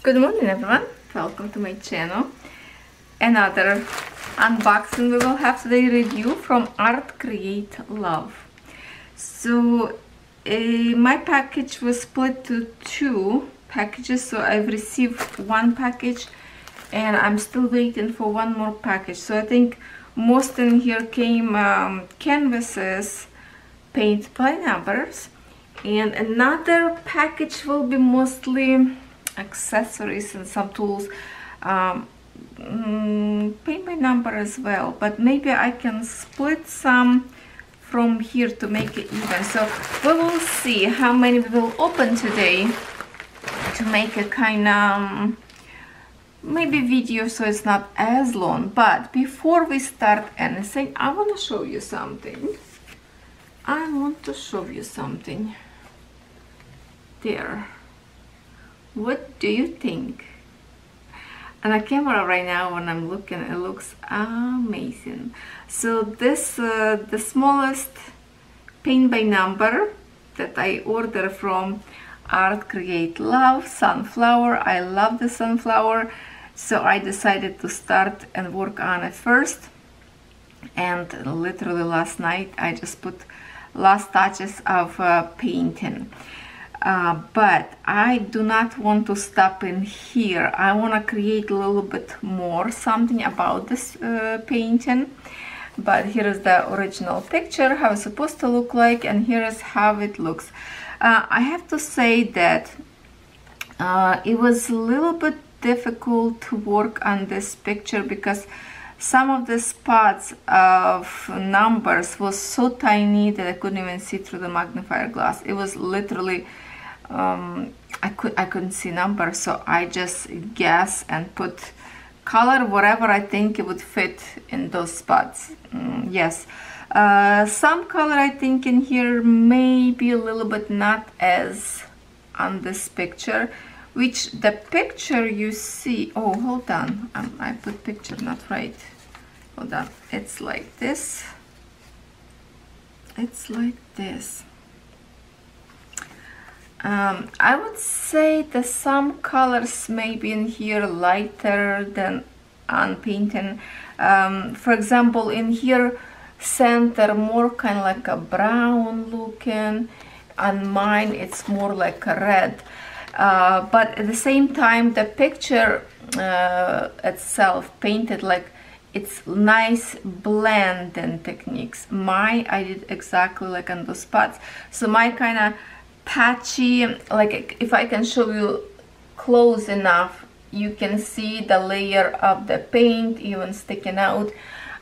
Good morning everyone, welcome to my channel. Another unboxing we will have today, review from ArtCreateLove. So my package was split to two packages, so I've received one package and I'm still waiting for one more package. So I think most in here came canvases, paint by numbers, and another package will be mostly accessories and some tools, paint by number as well, but maybe I can split some from here to make it even. So we will see how many we will open today to make a kind of maybe video so it's not as long. But before we start anything, I want to show you something. There. What do you think? On the camera right now, when I'm looking, it looks amazing. So this the smallest paint by number that I ordered from ArtCreateLove, sunflower. I love the sunflower, so I decided to start and work on it first. And literally last night I just put last touches of painting. But I do not want to stop in here. I want to create a little bit more something about this painting. But here is the original picture, how it's supposed to look like, and here is how it looks. I have to say that it was a little bit difficult to work on this picture because some of the spots of numbers was so tiny that I couldn't even see through the magnifier glass. It was literally I couldn't see numbers, so I just guess and put color whatever I think it would fit in those spots. Yes, some color I think in here may be a little bit not as on this picture, which the picture you see, oh hold on, I put picture not right, hold on, it's like this, it's like this. I would say that some colors may be in here lighter than on painting. For example, in here center more kind of like a brown looking, on mine it's more like a red. But at the same time the picture itself painted like it's nice blending techniques. I did exactly like on those spots, so my kind of patchy, like if I can show you close enough, you can see the layer of the paint even sticking out.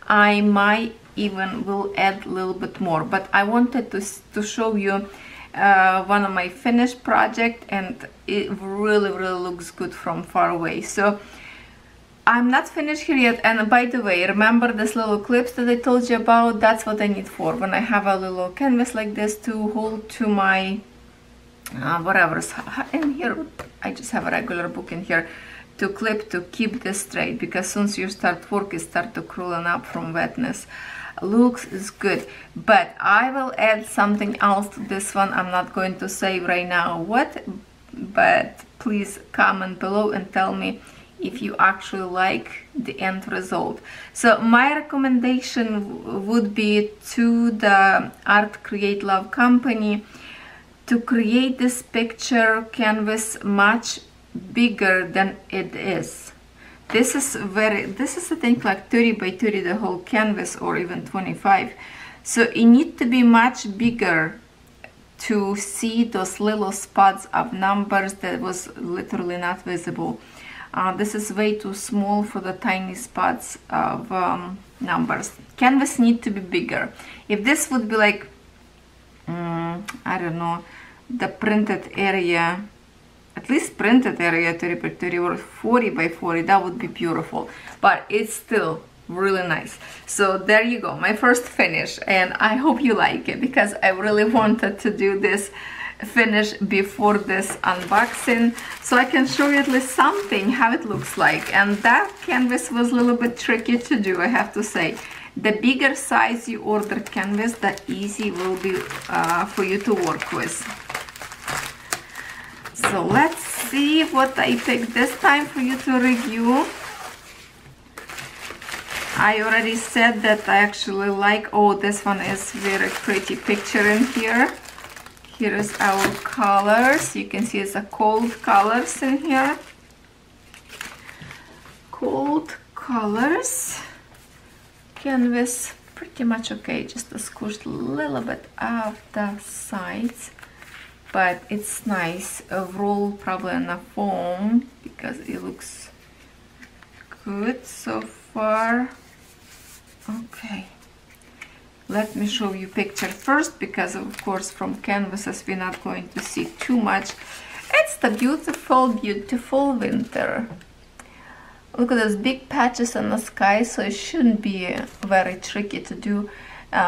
I might even will add a little bit more, but I wanted to show you one of my finished project, and it really looks good from far away. So I'm not finished here yet. And by the way, remember this little clips that I told you about? That's what I need for when I have a little canvas like this to hold to my whatever's in here. I just have a regular book in here to clip to keep this straight, because since you start work, it start to curling up from wetness. Looks is good, but I will add something else to this one. I'm not going to say right now what, but please comment below and tell me if you actually like the end result. So my recommendation would be to the ArtCreateLove company to create this picture canvas much bigger than it is. This is I think like 30 by 30 the whole canvas, or even 25. So it needs to be much bigger to see those little spots of numbers that was literally not visible. This is way too small for the tiny spots of numbers. Canvas need to be bigger. If this would be like I don't know, the printed area, at least printed area 30 by 30 or 40 by 40, that would be beautiful, but it's still really nice. So there you go, my first finish, and I hope you like it, because I really wanted to do this finish before this unboxing so I can show you at least something how it looks like. And that canvas was a little bit tricky to do, I have to say. The bigger size you order canvas, the easy will be for you to work with. So let's see what I picked this time for you to review. I already said that I actually like, oh, this one is very pretty picture in here. Here is our colors. You can see it's a cold colors in here. Cold colors. Canvas, pretty much okay. Just squished a little bit of the sides. But it's nice. Roll probably on a foam because it looks good so far. Okay, let me show you picture first, because of course from canvases we're not going to see too much. It's the beautiful, beautiful winter. Look at those big patches on the sky, so it shouldn't be very tricky to do.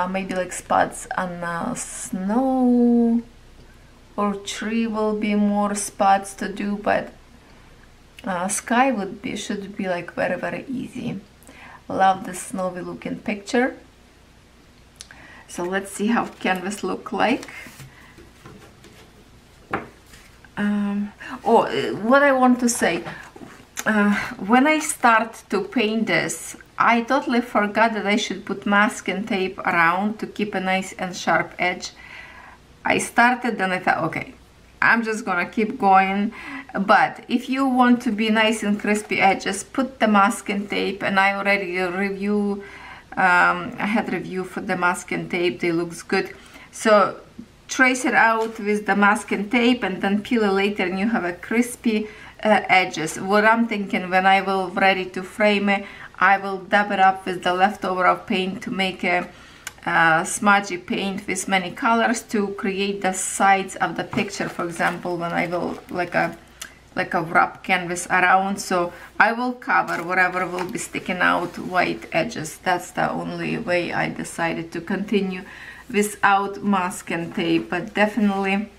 Maybe like spots on snow or tree will be more spots to do, but sky should be like very, very easy. Love this snowy looking picture. So let's see how canvas look like. What I want to say, when I start to paint this, I totally forgot that I should put masking tape around to keep a nice and sharp edge. I started, then I thought, okay, I'm just gonna keep going. But if you want to be nice and crispy edges, put the masking tape. And I already I had review for the masking tape. They looks good. So trace it out with the masking tape and then peel it later, and you have a crispy edges. What I'm thinking, when I will ready to frame it, I will dab it up with the leftover of paint to make a smudgy paint with many colors to create the sides of the picture. For example, when I will like a wrap canvas around, so I will cover whatever will be sticking out white edges. That's the only way I decided to continue without masking tape. But definitely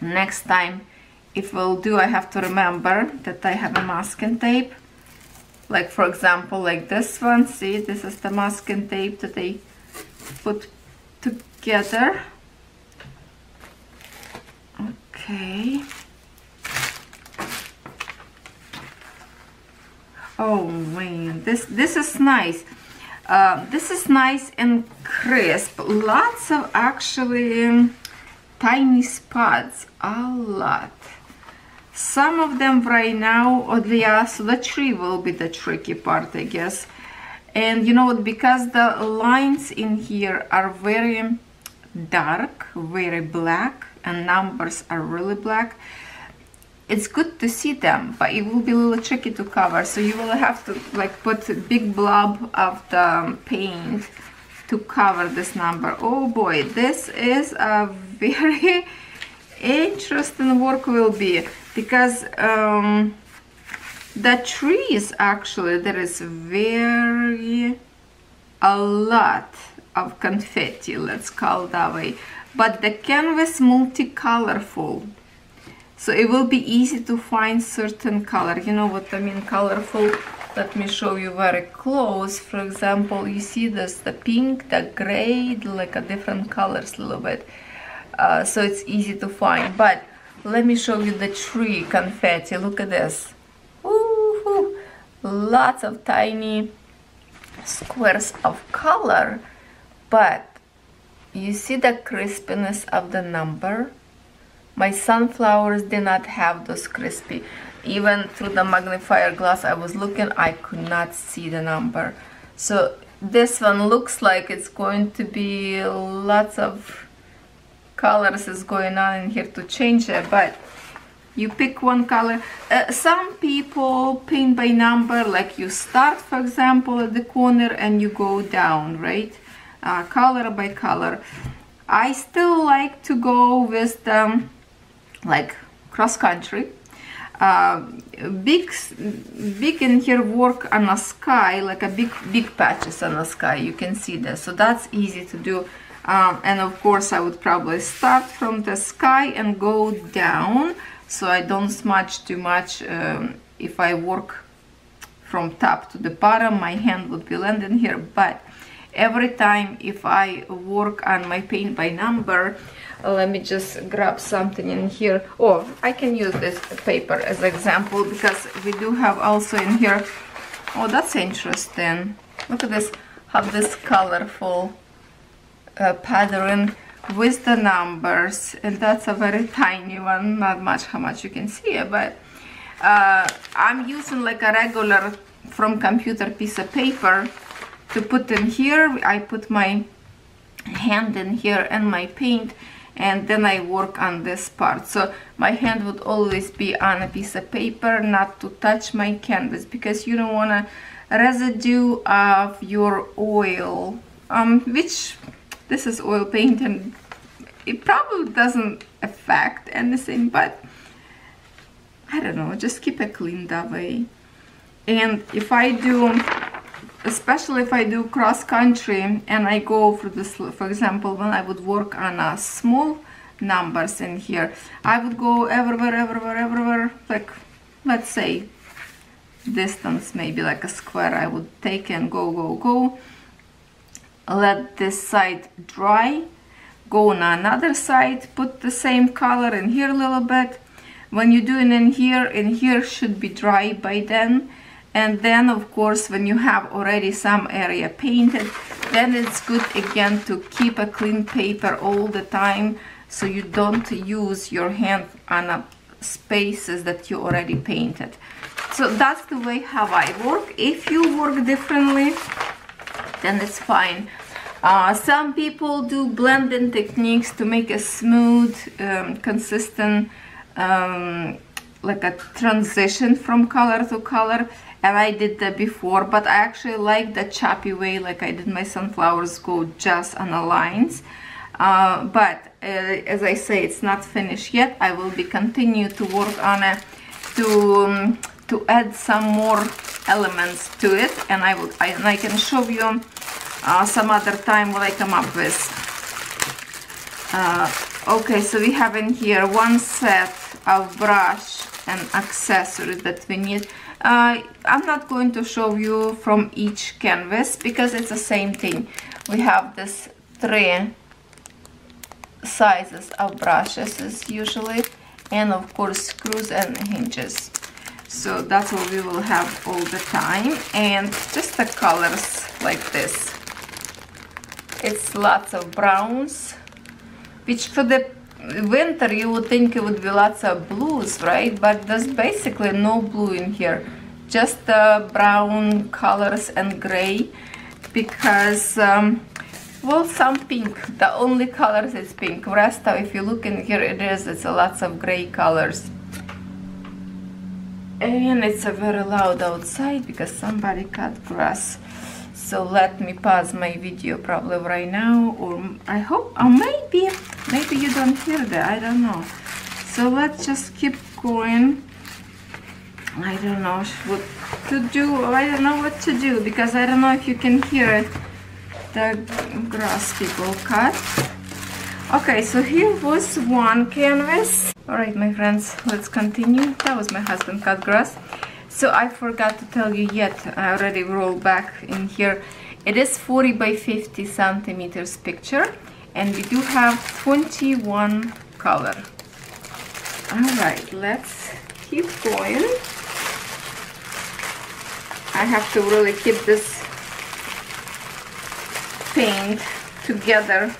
next time, if we'll do, I have to remember that I have a masking tape. Like for example, like this one, see, this is the masking tape that I put together. Okay. Oh man, this is nice. This is nice and crisp. Lots of actually tiny spots. A lot. Some of them right now, oddly, so the tree will be the tricky part, I guess. And you know what, because the lines in here are very dark, very black, and numbers are really black, it's good to see them, but it will be a little tricky to cover. So you will have to like put a big blob of the paint to cover this number. Oh boy, this is a very interesting work will be, because the trees, actually there is a lot of confetti, let's call it that way, but the canvas multi-colorful, so it will be easy to find certain color. You know what I mean, colorful. Let me show you very close. For example, you see this, the pink, the gray, like a different colors a little bit, so it's easy to find. But let me show you the tree confetti. Look at this. Woo-hoo. Lots of tiny squares of color, but you see the crispiness of the number. My sunflowers did not have those crispy. Even through the magnifier glass I was looking, I could not see the number. So this one looks like it's going to be lots of colors is going on in here to change it, but you pick one color. Some people paint by number, like you start, for example, at the corner and you go down, right? Color by color. I still like to go with the like cross country. Big in here work on a sky, like a big patches on the sky. You can see this, so that's easy to do. And of course I would probably start from the sky and go down, so I don't smudge too much. If I work from top to the bottom, my hand would be landing here. But every time if I work on my paint by number, Let me just grab something in here. Oh, I can use this paper as example because we do have also in here. Oh, that's interesting. Look at this, have this colorful pattern with the numbers, and that's a very tiny one, not much how much you can see it, but I'm using like a regular from computer piece of paper to put in here. I put my hand in here and my paint, and then I work on this part. So my hand would always be on a piece of paper, not to touch my canvas, because you don't want a residue of your oil, which this is oil paint and it probably doesn't affect anything, but I don't know, just keep it clean that way. And if I do, especially if I do cross country and I go for this, for example, when I would work on small numbers in here, I would go everywhere, like, let's say distance, maybe like a square, I would take and go, let this side dry, go on another side, put the same color in here a little bit. When you're doing in here should be dry by then. And then of course when you have already some area painted, then it's good again to keep a clean paper all the time, so you don't use your hand on spaces that you already painted. So that's the way how I work. If you work differently, then it's fine. Some people do blending techniques to make a smooth, consistent, like a transition from color to color, and I did that before, but I actually like the choppy way, like I did my sunflowers, go just on the lines. But as I say, it's not finished yet. I will be continue to work on it to add some more elements to it, and I can show you some other time what I come up with. Okay, so we have in here one set of brush and accessories that we need. I'm not going to show you from each canvas because it's the same thing. We have this 3 sizes of brushes is usually, and of course screws and hinges. So that's what we will have all the time, and just the colors like this. It's lots of browns, which for the winter you would think it would be lots of blues, right? But there's basically no blue in here, just brown colors and gray, because well, some pink. The only colors is pink. Rest of, if you look in here, it's a lots of gray colors. And it's a very loud outside because somebody cut grass. So let me pause my video probably right now, or I hope, or maybe you don't hear that, I don't know. So let's just keep going. I don't know what to do, I don't know what to do, because I don't know if you can hear it, the grass people cut. Okay, so here was one canvas. Alright my friends, let's continue. That was my husband cut grass. So I forgot to tell you yet, I already rolled back in here. It is 40 by 50 centimeters picture, and we do have 21 color. Alright, let's keep going. I have to really keep this paint together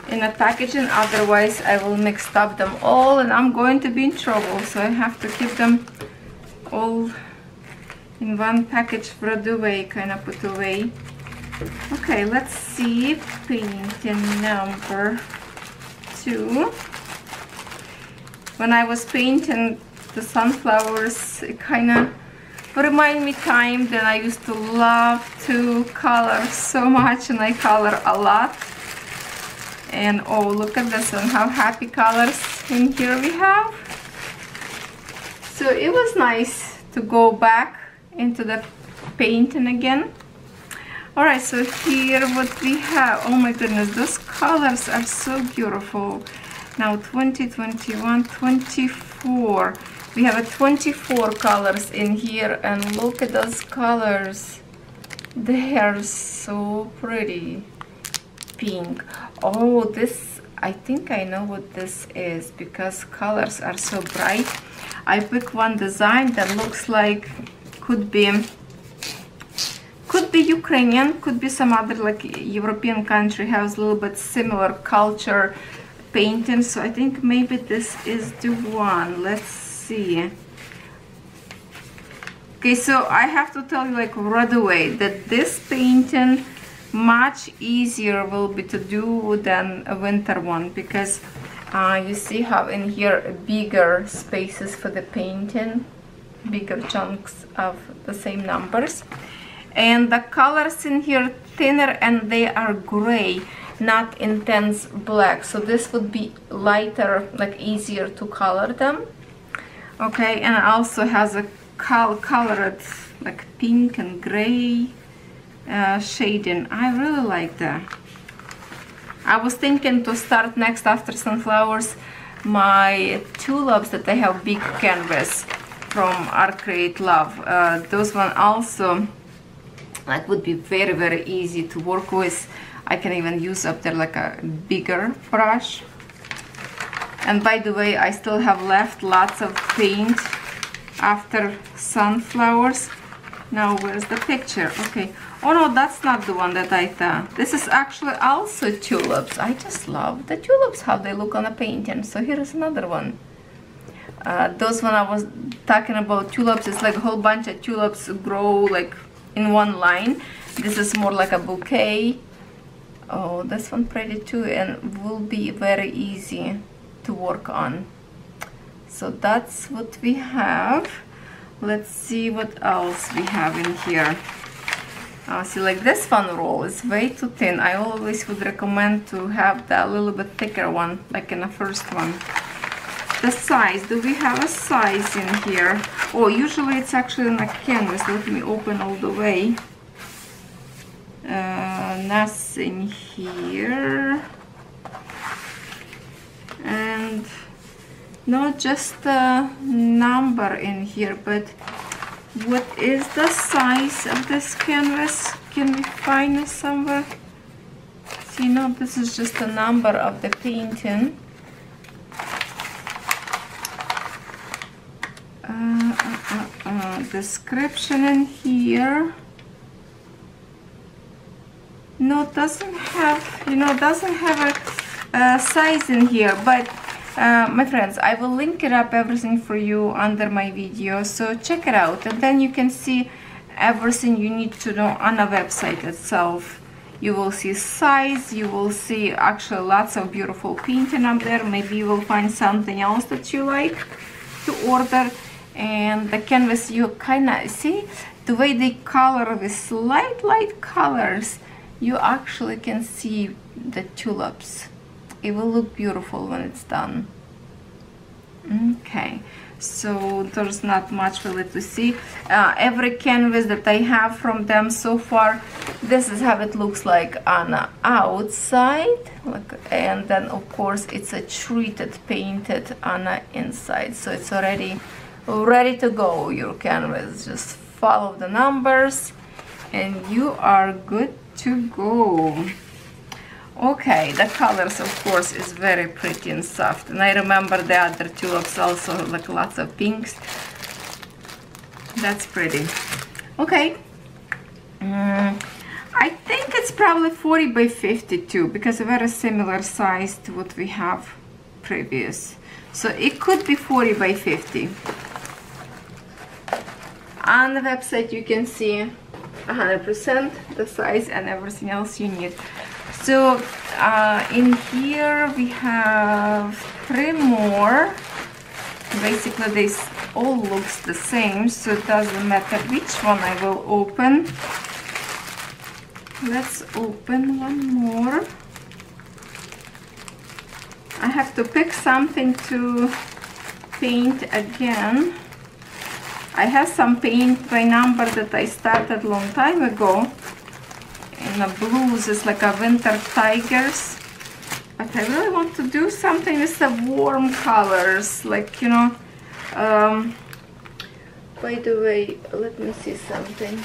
in a packaging, otherwise I will mix up them all and I'm going to be in trouble. So I have to keep them all in one package for the way, kind of put away. Okay, let's see, painting number 2. When I was painting the sunflowers, it kind of remind me time that I used to love to color so much, and I color a lot. And oh, look at this one, how happy colors in here we have. So it was nice to go back into the painting again. Alright, so here what we have, oh my goodness, those colors are so beautiful. Now 20, 21, 24. We have a 24 colors in here, and look at those colors. They are so pretty. Pink. Oh, this I think I know what this is because colors are so bright. I picked one design that looks like could be Ukrainian, could be some other like European country, has a little bit similar culture painting. So I think maybe this is the one. Let's see. Okay, so I have to tell you like right away that this painting much easier will be to do than a winter one, because you see how in here bigger spaces for the painting, bigger chunks of the same numbers, and the colors in here thinner and they are gray, not intense black. So this would be lighter, like easier to color them. Okay, and it also has a colored like pink and gray shading. I really like that. I was thinking to start next after sunflowers my tulips that I have big canvas from ArtCreateLove. Those one also like would be very easy to work with. I can even use up there like a bigger brush. And by the way, I still have left lots of paint after sunflowers. Now where's the picture? Okay. Oh no, that's not the one that I thought. This is actually also tulips. I just love the tulips, how they look on a painting. So here is another one. Those one I was talking about tulips, it's like a whole bunch of tulips grow like in one line. This is more like a bouquet. Oh, this one pretty too, and will be very easy to work on. So that's what we have. Let's see what else we have in here. See, like this one roll is way too thin. I always would recommend to have the little bit thicker one, like in the first one. The size, do we have a size in here? Oh, usually it's actually in a canvas. Let me open all the way. Nothing here. And not just a number in here, but what is the size of this canvas? Can we find it somewhere? See, no, this is just a number of the painting. Description in here. No, it doesn't have, you know, doesn't have a size in here, but my friends, I will link it up everything for you under my video, so check it out, and then you can see everything you need to know on the website itself. You will see size, you will see actually lots of beautiful painting up there. Maybe you will find something else that you like to order. And the canvas, you kind of see the way they color with light colors, you actually can see the tulips. It will look beautiful when it's done. Okay, so there's not much really to see. Every canvas that I have from them so far, this is how it looks like on the outside, and then of course it's a treated, painted on the inside, so it's already ready to go. Your canvas, just follow the numbers and you are good to go. Okay, the colors of course is very pretty and soft, and I remember the other tulips also, like lots of pinks. That's pretty. Okay, I think it's probably 40 by 52 because a very similar size to what we have previous, so it could be 40 by 50. On the website you can see 100% the size and everything else you need. So in here we have 3 more. Basically this all looks the same, so it doesn't matter which one I will open. Let's open one more. I have to pick something to paint again. I have some paint by number that I started a long time ago. In the blues, it's like a winter tigers. But I really want to do something with the warm colors, like, you know. By the way, let me see something.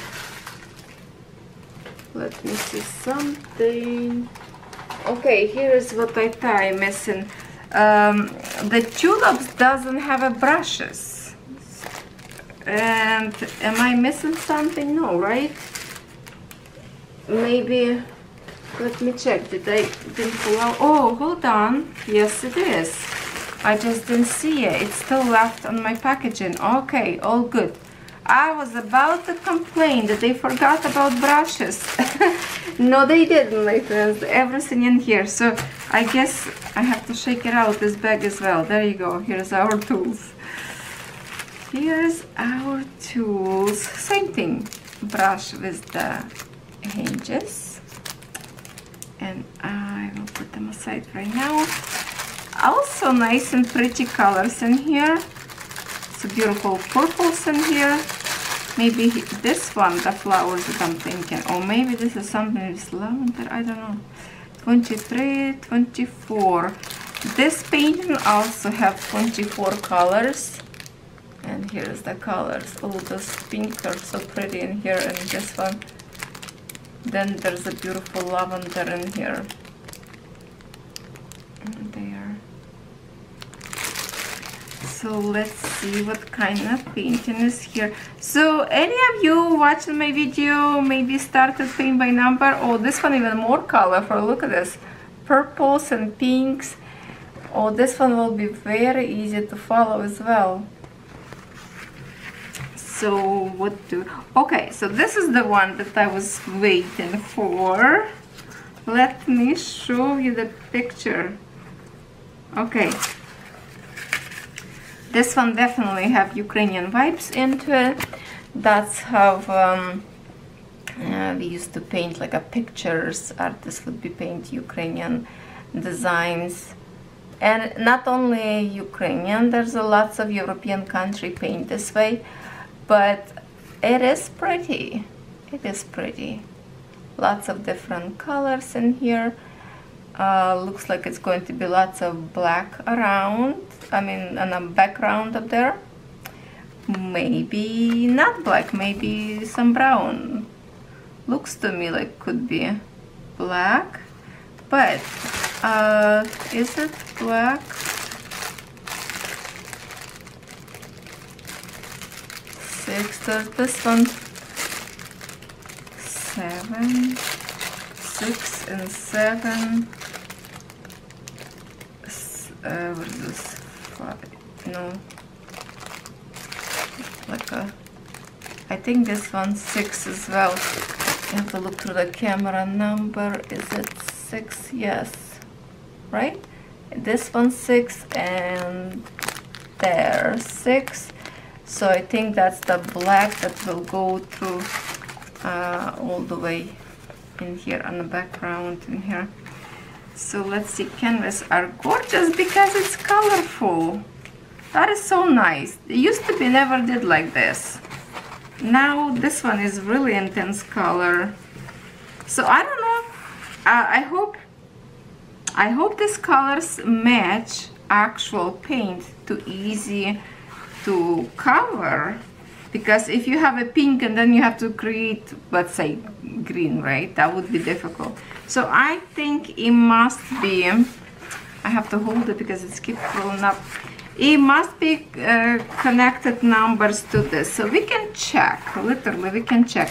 Okay, here is what I thought I'm missing. The tulips doesn't have a brushes. And am I missing something? No, right? Maybe, let me check. Didn't pull out? Oh, hold on. Yes, it is. I just didn't see it. It's still left on my packaging. Okay, all good. I was about to complain that they forgot about brushes. No, they didn't, my friends. Everything in here. So I guess I have to shake it out, this bag as well. There you go. Here's our tools. Here's our tools. Same thing. Brush with the hinges. And I will put them aside right now. Also nice and pretty colors in here. Some beautiful purples in here. Maybe this one, the flowers that I'm thinking. Or maybe this is something with lavender, I don't know. 23, 24. This painting also have 24 colors. And here's the colors. Oh, those pink are so pretty in here, and this one. Then there's a beautiful lavender in here. And there. So let's see what kind of painting is here. So any of you watching my video maybe started paint by number? Oh, this one even more colorful. Look at this. Purples and pinks. Oh, this one will be very easy to follow as well. So okay, so this is the one that I was waiting for. Let me show you the picture. Okay. This one definitely have Ukrainian vibes into it. That's how we used to paint, like a pictures. Artists would be paint Ukrainian designs. And not only Ukrainian, there's lots of European country paint this way. But it is pretty. It is pretty. Lots of different colors in here. Looks like it's going to be lots of black around. I mean, on a background up there. Maybe not black, maybe some brown. Looks to me like could be black. But, is it black? Six, there's this one. 7, 6 and 7. What is this? 5, no. Like a, I think this one's 6 as well. You have to look through the camera. Number, is it 6? Yes. Right? This one's 6 and there 6. So I think that's the black that will go through all the way in here on the background in here. So let's see, canvas are gorgeous because it's colorful. That is so nice. It used to be never did like this. Now this one is really intense color. So I don't know. I hope these colors match actual paint too easy to cover, because if you have a pink and then you have to create, let's say, green, right? That would be difficult. So I think it must be, I have to hold it because it's keep rolling up. It must be connected numbers to this. So we can check, literally we can check.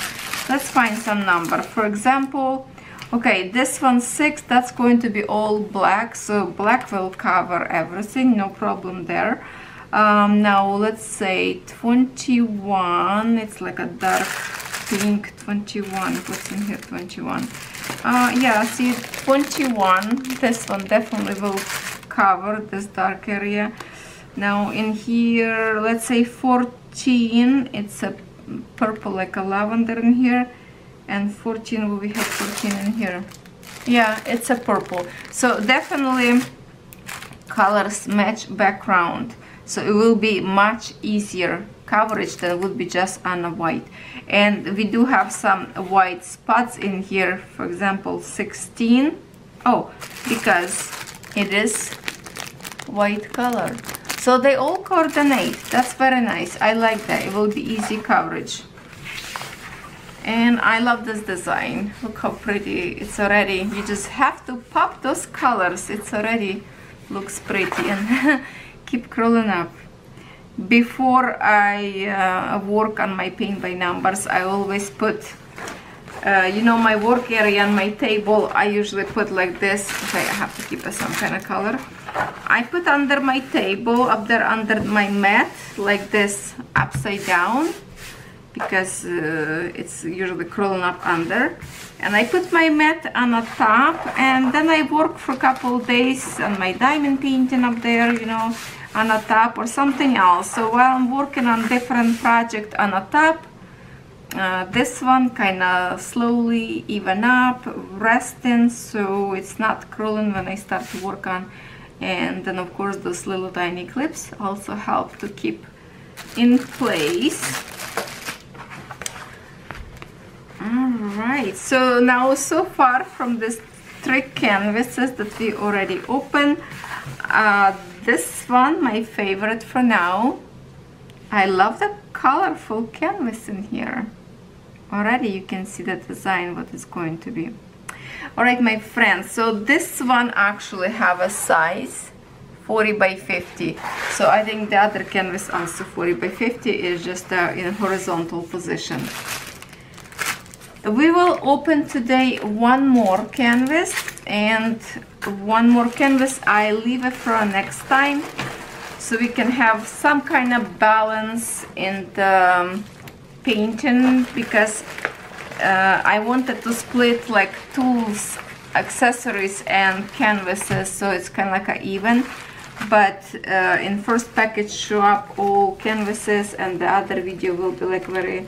Let's find some number. For example, okay, this one 6, that's going to be all black. So black will cover everything, no problem there. Now let's say 21, it's like a dark pink. 21, what's in here? 21. Yeah, see, 21, this one definitely will cover this dark area. Now in here, let's say 14, it's a purple, like a lavender in here. And 14, will we have 14 in here? Yeah, it's a purple. So definitely colors match background. So it will be much easier coverage than would be just on a white. And we do have some white spots in here, for example 16. Oh, because it is white color. So they all coordinate. That's very nice. I like that. It will be easy coverage. And I love this design. Look how pretty it's already. You just have to pop those colors. It's already looks pretty. And keep curling up. Before I work on my paint by numbers, I always put you know, my work area and my table, I usually put like this. Okay, I have to keep some kind of color. I put under my table, up there under my mat, like this, upside down, because it's usually curling up under. And I put my mat on the top, and then I work for a couple of days on my diamond painting up there, you know, on the top, or something else. So while I'm working on different project on the top, this one kind of slowly even up, resting, so it's not curling when I start to work on. And then of course those little tiny clips also help to keep in place. Alright, so now so far from this 3 canvases that we already opened, this one my favorite for now. I love the colorful canvas in here. Already you can see the design, what it's going to be. Alright my friends, so this one actually have a size 40 by 50. So I think the other canvas also 40 by 50 is just in horizontal position. We will open today one more canvas, and one more canvas I leave it for next time, so we can have some kind of balance in the painting, because I wanted to split like tools, accessories and canvases, so it's kind of like a even. But in first package show up all canvases, and the other video will be like very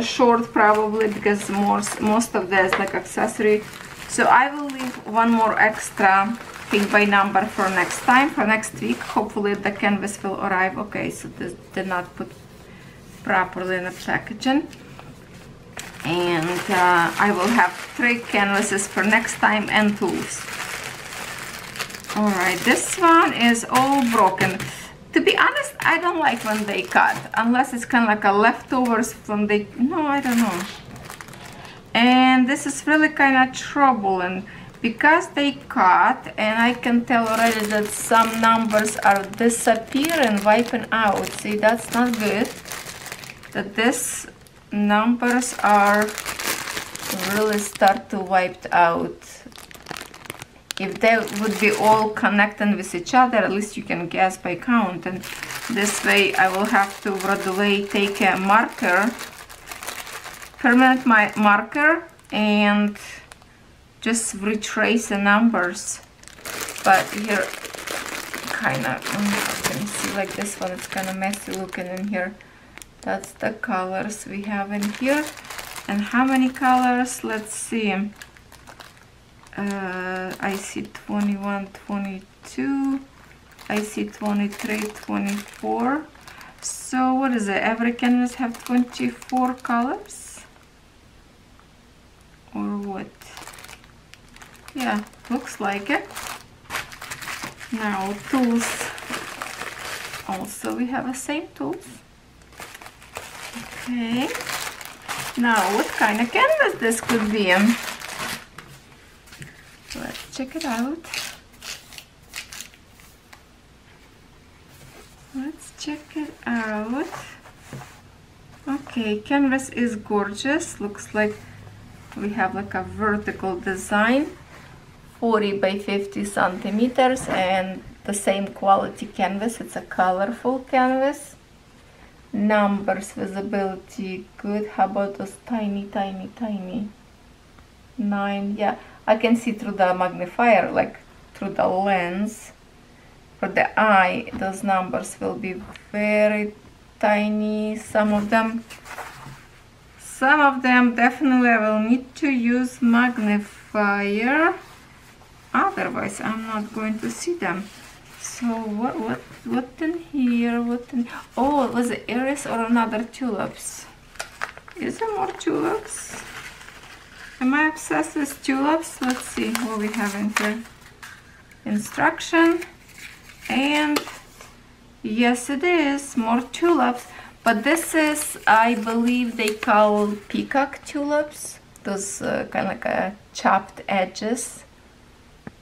short probably, because most of that is like accessory. So I will leave one more extra paint by number for next time, for next week. Hopefully the canvas will arrive. Okay, so this did not put properly in the packaging. And I will have 3 canvases for next time and tools. Alright, this one is all broken. To be honest, I don't like when they cut, unless it's kind of like a leftovers from the, no, I don't know. And this is really kind of troubling, because they cut, and I can tell already that some numbers are disappearing, wiping out. See, that's not good. That these numbers are really start to wipe out. If they would be all connecting with each other, at least you can guess by count. And this way I will have to right away take a marker, permanent marker, and just retrace the numbers. But here, kind of, you can see like this one, it's kind of messy looking in here. That's the colors we have in here. And how many colors? Let's see. I see 21, 22, I see 23, 24. So what is it? Every canvas have 24 colors? Or what? Yeah, looks like it. Now tools. Also we have the same tools. Okay. Now what kind of canvas this could be? Let's check it out. Let's check it out. Okay, canvas is gorgeous. Looks like we have like a vertical design, 40 by 50 centimeters, and the same quality canvas. It's a colorful canvas. Numbers, visibility, good. How about those tiny, tiny, tiny? 9, yeah. I can see through the magnifier, like through the lens. For the eye, those numbers will be very tiny. Some of them definitely I will need to use magnifier. Otherwise, I'm not going to see them. So what in here? What in? Oh, was it iris or another tulips? Is there more tulips? Am I obsessed with tulips? Let's see what we have in here. Instruction, and yes it is, more tulips. But this is, I believe they call Peacock Tulips. Those kind of like chopped edges,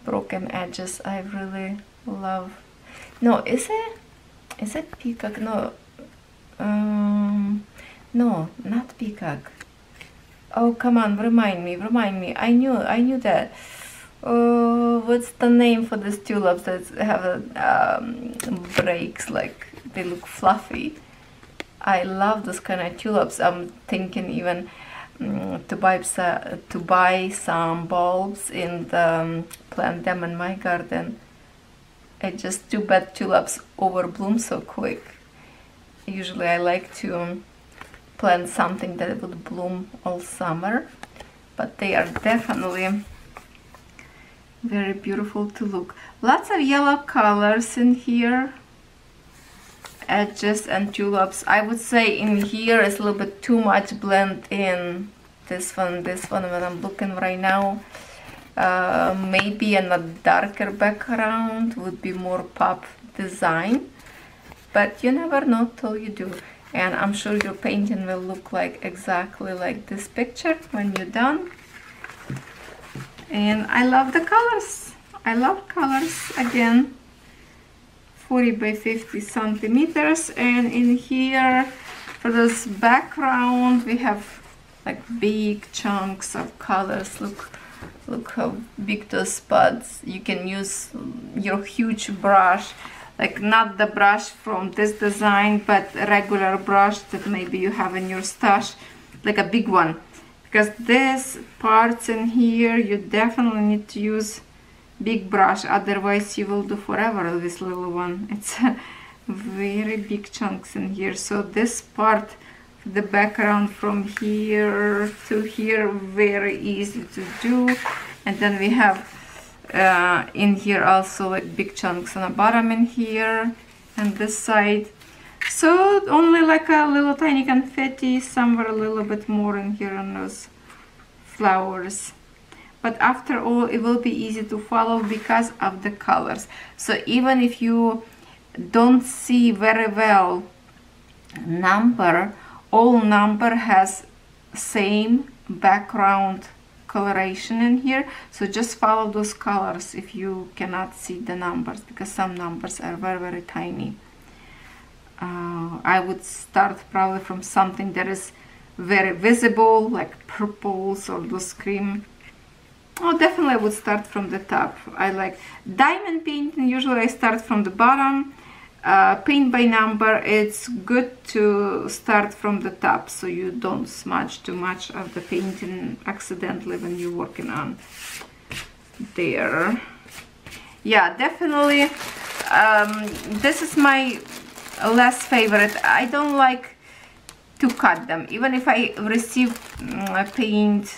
broken edges. I really love. No, is it Peacock? No, no, not Peacock. Oh, come on, remind me. I knew that. Oh, what's the name for these tulips that have breaks, like they look fluffy? I love those kind of tulips. I'm thinking even to buy some bulbs and plant them in my garden. It's just too bad tulips overbloom so quick. Usually I like to plant something that would bloom all summer, but they are definitely very beautiful to look. Lots of yellow colors in here, edges and tulips. I would say in here is a little bit too much blend in. This one when I'm looking right now, maybe in a darker background would be more pop design, but you never know till you do. And I'm sure your painting will look like exactly like this picture when you're done. And I love the colors. I love colors. Again, 40 by 50 centimeters. And in here, for this background, we have like big chunks of colors. Look how big those spots. You can use your huge brush, like not the brush from this design, but a regular brush that maybe you have in your stash, like a big one. Because these parts in here, you definitely need to use big brush, otherwise you will do forever with this little one. It's very big chunks in here. So this part, the background from here to here, very easy to do. And then we have in here also like big chunks on the bottom in here and this side. So only like a little tiny confetti, somewhere a little bit more in here on those flowers. But after all, it will be easy to follow because of the colors. So even if you don't see very well number, all number has same background coloration in here. So just follow those colors if you cannot see the numbers, because some numbers are very, very tiny. I would start probably from something that is very visible, like purples or those cream. Oh, definitely I would start from the top. I like diamond painting. Usually I start from the bottom. Paint by number, it's good to start from the top so you don't smudge too much of the painting accidentally when you're working on there. Yeah, definitely. This is my less favorite. I don't like to cut them. Even if I receive paint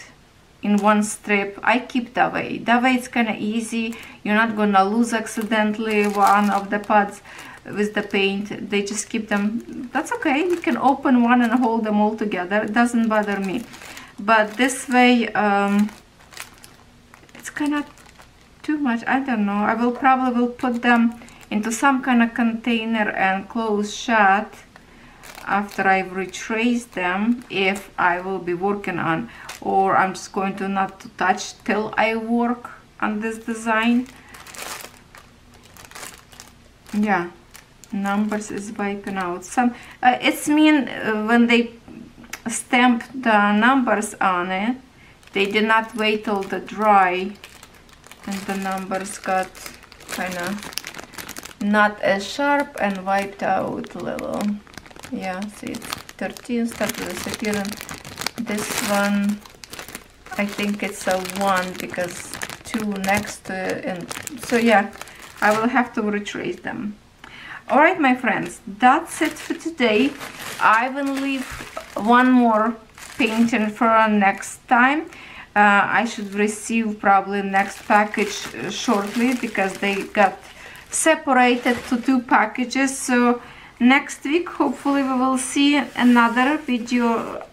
in one strip, I keep that way. That way it's kind of easy. You're not gonna lose accidentally one of the pots with the paint. They just keep them. That's okay. You can open one and hold them all together. It doesn't bother me. But this way, it's kind of too much. I don't know. I will probably put them into some kind of container and close shut after I've retraced them, if I will be working on, or I'm just going to not to touch till I work on this design. Yeah, numbers is wiping out some. It's mean when they stamp the numbers on it, they did not wait till the dry, and the numbers got kind of not as sharp and wiped out a little. Yeah, see, it's 13 started disappearing. This one, I think it's a 1 because 2 next to it, and so yeah, I will have to retrace them. Alright, my friends, that's it for today. I will leave one more painting for next time. I should receive probably next package shortly because they got separated to 2 packages. So next week hopefully we will see another video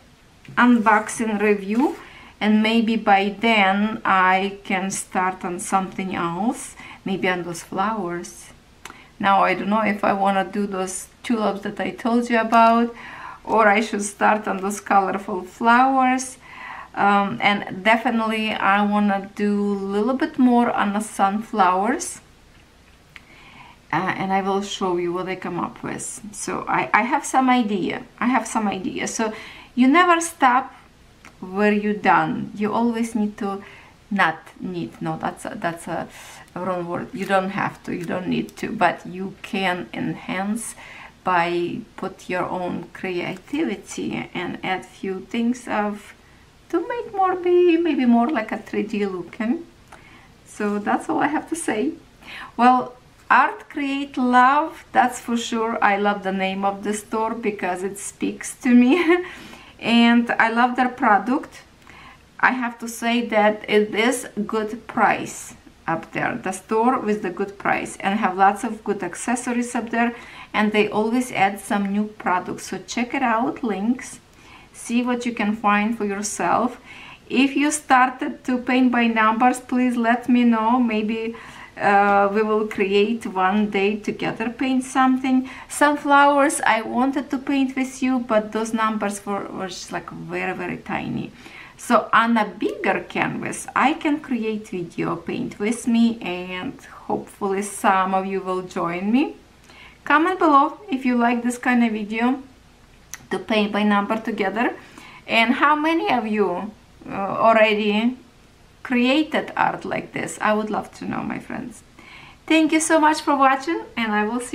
unboxing review, and maybe by then I can start on something else, maybe on those flowers. Now I don't know if I want to do those tulips that I told you about, or I should start on those colorful flowers. And definitely I want to do a little bit more on the sunflowers. And I will show you what I come up with. So I have some idea. So you never stop where you're done. You always need to, that's a wrong word. You don't have to, you don't need to, but you can enhance by put your own creativity and add few things of to make more, maybe more like a 3D looking. So that's all I have to say. Well, ArtCreateLove, that's for sure. I love the name of the store because it speaks to me. And I love their product. I have to say that it is good price up there. The store with the good price, and have lots of good accessories up there. And they always add some new products. So check it out, links. See what you can find for yourself. If you started to paint by numbers, please let me know. Maybe we will create one day together, paint something. Sunflowers I wanted to paint with you, but those numbers were just like very tiny. So on a bigger canvas I can create video, paint with me, and hopefully some of you will join me. Comment below if you like this kind of video to paint by number together, and how many of you already created art like this. I would love to know, my friends. Thank you so much for watching, and I will see you